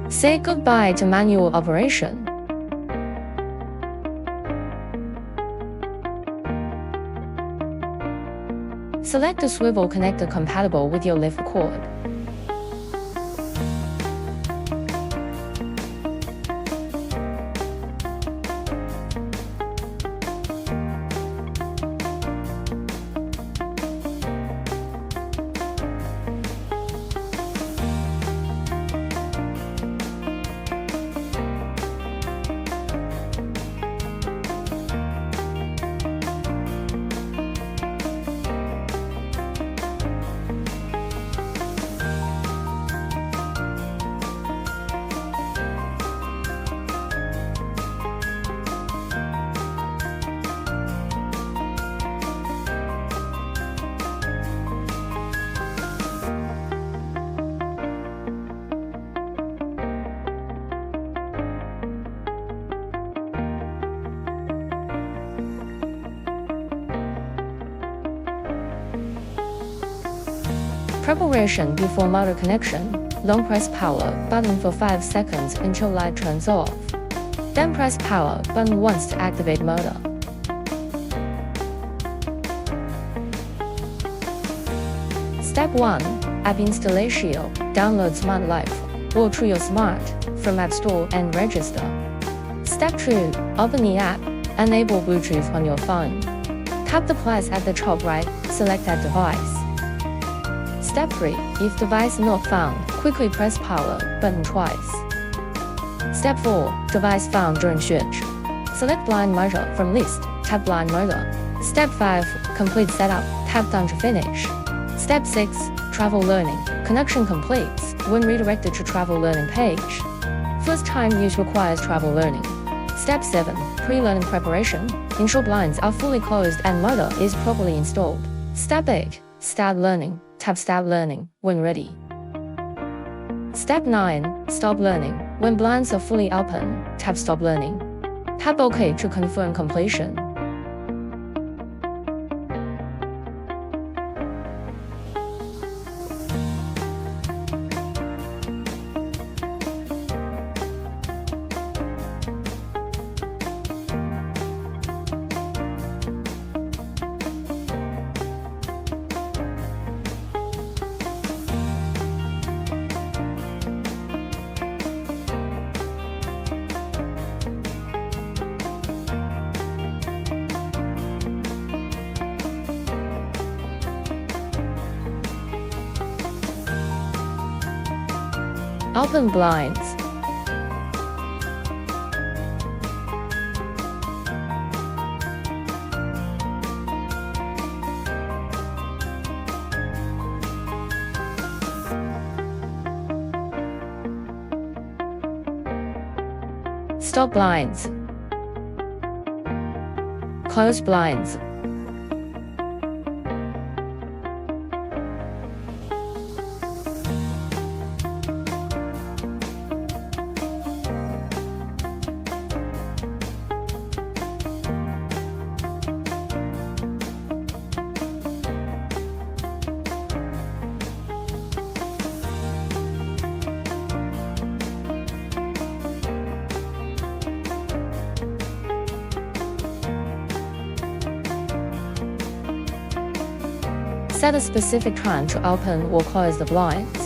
Say goodbye to manual operation. Select the swivel connector compatible with your lift cord. Preparation before motor connection. Long press power button for 5 seconds until light turns off. Then press power button once to activate motor. Step 1. App installation. Download Smart Life or Trio Smart from App Store and register. Step 2. Open the app. Enable Bluetooth on your phone. Tap the plus at the top right, select Add Device. Step 3. If device not found, quickly press power button twice. Step 4. Device found during switch. Select blind motor from list, tap blind motor. Step 5. Complete setup, tap done to finish. Step 6. Travel learning. Connection completes when redirected to travel learning page. First time use requires travel learning. Step 7. Pre-learning preparation. Ensure blinds are fully closed and motor is properly installed. Step 8. Start learning. Tap Start Learning when ready. Step 9. Stop learning. When blinds are fully open, tap Stop Learning. Tap OK to confirm completion. Open blinds. Stop blinds. Close blinds. Set a specific time to open or close the blinds.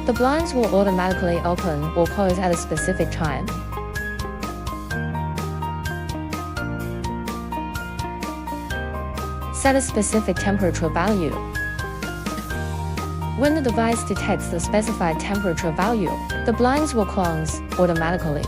The blinds will automatically open or close at a specific time. Set a specific temperature value. When the device detects the specified temperature value, the blinds will close automatically.